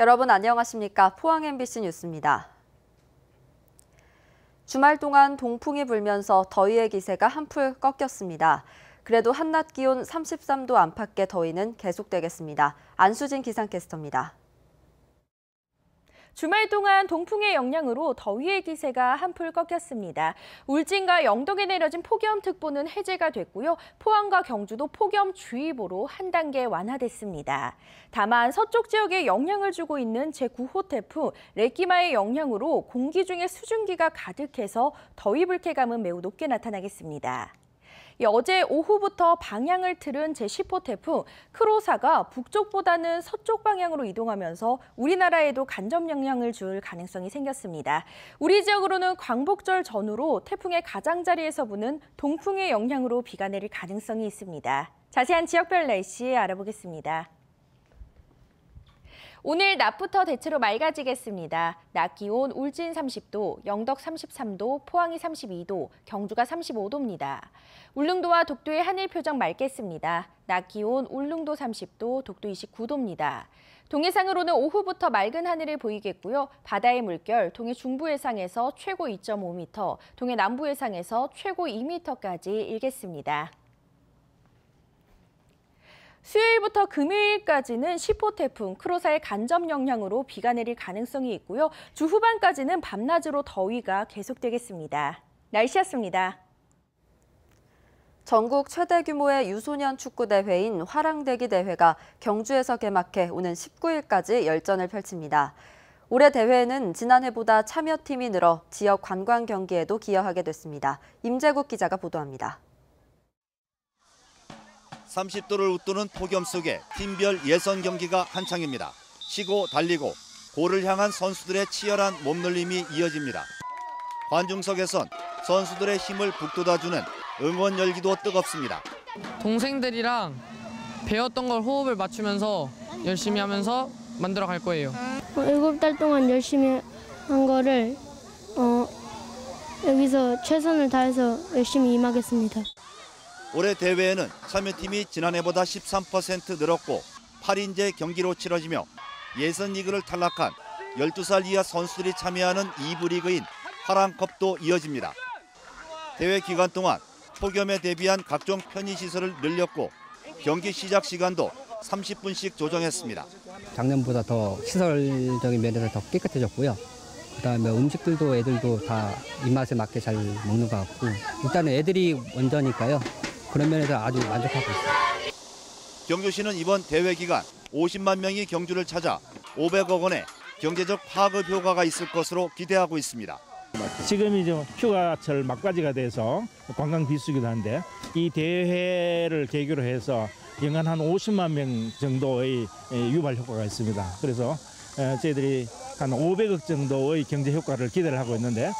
여러분 안녕하십니까? 포항 MBC 뉴스입니다. 주말 동안 동풍이 불면서 더위의 기세가 한풀 꺾였습니다. 그래도 한낮 기온 33도 안팎의 더위는 계속되겠습니다. 안수진 기상캐스터입니다. 주말 동안 동풍의 영향으로 더위의 기세가 한풀 꺾였습니다. 울진과 영덕에 내려진 폭염특보는 해제가 됐고요. 포항과 경주도 폭염주의보로 한 단계 완화됐습니다. 다만 서쪽 지역에 영향을 주고 있는 제9호 태풍 레기마의 영향으로 공기 중에 수증기가 가득해서 더위 불쾌감은 매우 높게 나타나겠습니다. 어제 오후부터 방향을 틀은 제10호 태풍 크로사가 북쪽보다는 서쪽 방향으로 이동하면서 우리나라에도 간접 영향을 줄 가능성이 생겼습니다. 우리 지역으로는 광복절 전후로 태풍의 가장자리에서 부는 동풍의 영향으로 비가 내릴 가능성이 있습니다. 자세한 지역별 날씨 알아보겠습니다. 오늘 낮부터 대체로 맑아지겠습니다. 낮 기온 울진 30도, 영덕 33도, 포항이 32도, 경주가 35도입니다. 울릉도와 독도의 하늘 표정 맑겠습니다. 낮 기온 울릉도 30도, 독도 29도입니다. 동해상으로는 오후부터 맑은 하늘이 보이겠고요. 바다의 물결 동해 중부 해상에서 최고 2.5m, 동해 남부 해상에서 최고 2m까지 일겠습니다. 수요일부터 금요일까지는 10호 태풍 크로사의 간접 영향으로 비가 내릴 가능성이 있고요. 주 후반까지는 밤낮으로 더위가 계속되겠습니다. 날씨였습니다. 전국 최대 규모의 유소년 축구 대회인 화랑대기 대회가 경주에서 개막해 오는 19일까지 열전을 펼칩니다. 올해 대회에는 지난해보다 참여팀이 늘어 지역 관광 경기에도 기여하게 됐습니다. 임재국 기자가 보도합니다. 30도를 웃도는 폭염 속에 팀별 예선 경기가 한창입니다. 쉬고 달리고 골을 향한 선수들의 치열한 몸놀림이 이어집니다. 관중석에선 선수들의 힘을 북돋아주는 응원 열기도 뜨겁습니다. 동생들이랑 배웠던 걸 호흡을 맞추면서 열심히 하면서 만들어 갈 거예요. 7달 동안 열심히 한 거를 여기서 최선을 다해서 열심히 임하겠습니다. 올해 대회에는 참여팀이 지난해보다 13% 늘었고 8인제 경기로 치러지며 예선 리그를 탈락한 12살 이하 선수들이 참여하는 2부 리그인 화랑컵도 이어집니다. 대회 기간 동안 폭염에 대비한 각종 편의시설을 늘렸고 경기 시작 시간도 30분씩 조정했습니다. 작년보다 더 시설적인 면에서 더 깨끗해졌고요. 그다음에 음식들도 애들도 다 입맛에 맞게 잘 먹는 것 같고 일단은 애들이 먼저니까요. 그런 면에서 아주 만족하고 있습니다. 경주시는 이번 대회 기간 50만 명이 경주를 찾아 500억 원의 경제적 파급 효과가 있을 것으로 기대하고 있습니다. 지금이 좀 휴가철 막바지가 돼서 관광 비수기도 한데 이 대회를 계기로 해서 연간 한 50만 명 정도의 유발 효과가 있습니다. 그래서 저희들이 한 500억 정도의 경제 효과를 기대를 하고 있는데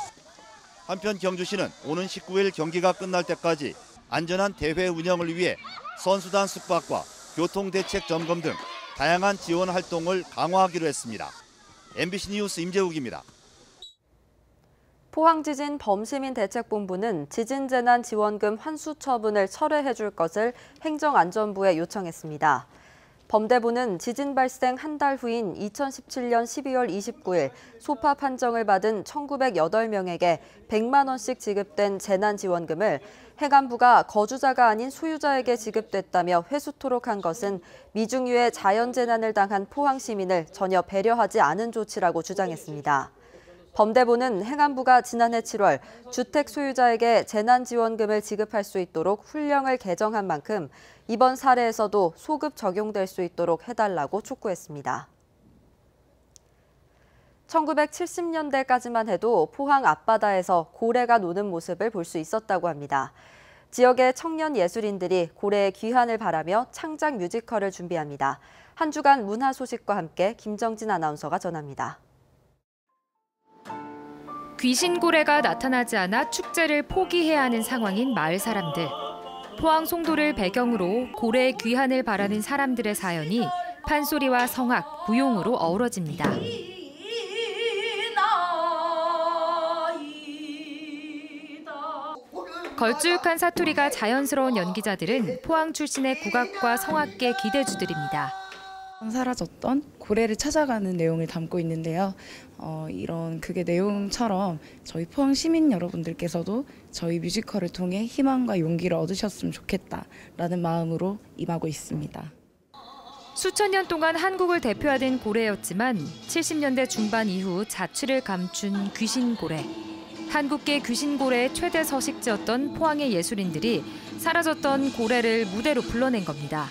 한편 경주시는 오는 19일 경기가 끝날 때까지 안전한 대회 운영을 위해 선수단 숙박과 교통대책 점검 등 다양한 지원 활동을 강화하기로 했습니다. MBC 뉴스 임재욱입니다. 포항지진 범시민대책본부는 지진재난지원금 환수 처분을 철회해 줄 것을 행정안전부에 요청했습니다. 범대부는 지진 발생 한 달 후인 2017년 12월 29일 소파 판정을 받은 1,908명에게 100만 원씩 지급된 재난지원금을 행안부가 거주자가 아닌 소유자에게 지급됐다며 회수토록 한 것은 미중유의 자연재난을 당한 포항 시민을 전혀 배려하지 않은 조치라고 주장했습니다. 범대부는 행안부가 지난해 7월 주택 소유자에게 재난지원금을 지급할 수 있도록 훈령을 개정한 만큼 이번 사례에서도 소급 적용될 수 있도록 해달라고 촉구했습니다. 1970년대까지만 해도 포항 앞바다에서 고래가 노는 모습을 볼 수 있었다고 합니다. 지역의 청년 예술인들이 고래의 귀환을 바라며 창작 뮤지컬을 준비합니다. 한 주간 문화 소식과 함께 김정진 아나운서가 전합니다. 귀신고래가 나타나지 않아 축제를 포기해야 하는 상황인 마을 사람들. 포항 송도를 배경으로 고래의 귀환을 바라는 사람들의 사연이 판소리와 성악, 부용으로 어우러집니다. 걸쭉한 사투리가 자연스러운 연기자들은 포항 출신의 국악과 성악계 기대주들입니다. 사라졌던 고래를 찾아가는 내용을 담고 있는데요. 이런 극의 내용처럼 저희 포항 시민 여러분들께서도 저희 뮤지컬을 통해 희망과 용기를 얻으셨으면 좋겠다라는 마음으로 임하고 있습니다. 수천 년 동안 한국을 대표하던 고래였지만 70년대 중반 이후 자취를 감춘 귀신고래. 한국계 귀신고래의 최대 서식지였던 포항의 예술인들이 사라졌던 고래를 무대로 불러낸 겁니다.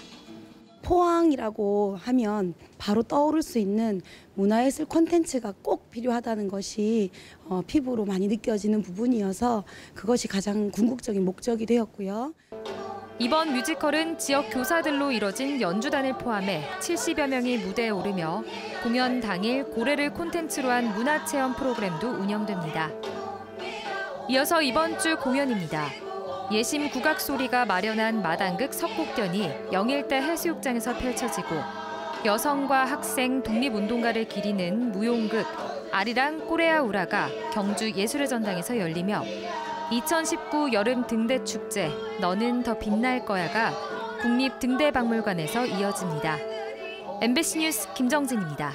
포항이라고 하면 바로 떠오를 수 있는 문화예술 콘텐츠가 꼭 필요하다는 것이 피부로 많이 느껴지는 부분이어서 그것이 가장 궁극적인 목적이 되었고요. 이번 뮤지컬은 지역 교사들로 이뤄진 연주단을 포함해 70여 명이 무대에 오르며 공연 당일 고래를 콘텐츠로 한 문화체험 프로그램도 운영됩니다. 이어서 이번 주 공연입니다. 예심 국악소리가 마련한 마당극 석곡견이 영일대 해수욕장에서 펼쳐지고 여성과 학생, 독립운동가를 기리는 무용극 아리랑 꼬레아 우라가 경주 예술의 전당에서 열리며 2019 여름 등대축제 너는 더 빛날 거야가 국립등대박물관에서 이어집니다. MBC 뉴스 김정진입니다.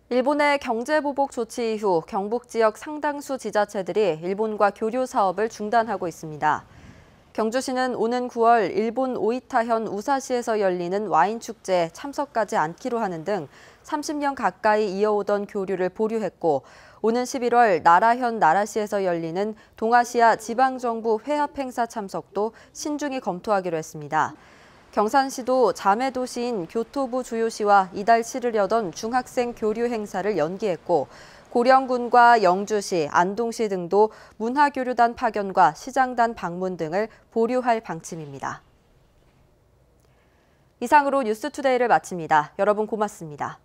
일본의 경제보복 조치 이후 경북 지역 상당수 지자체들이 일본과 교류 사업을 중단하고 있습니다. 경주시는 오는 9월 일본 오이타현 우사시에서 열리는 와인 축제에 참석하지 않기로 하는 등 30년 가까이 이어오던 교류를 보류했고 오는 11월 나라현 나라시에서 열리는 동아시아 지방정부 회합 행사 참석도 신중히 검토하기로 했습니다. 경산시도 자매 도시인 교토부 주요시와 이달 치르려던 중학생 교류 행사를 연기했고 고령군과 영주시, 안동시 등도 문화교류단 파견과 시장단 방문 등을 보류할 방침입니다. 이상으로 뉴스투데이를 마칩니다. 여러분 고맙습니다.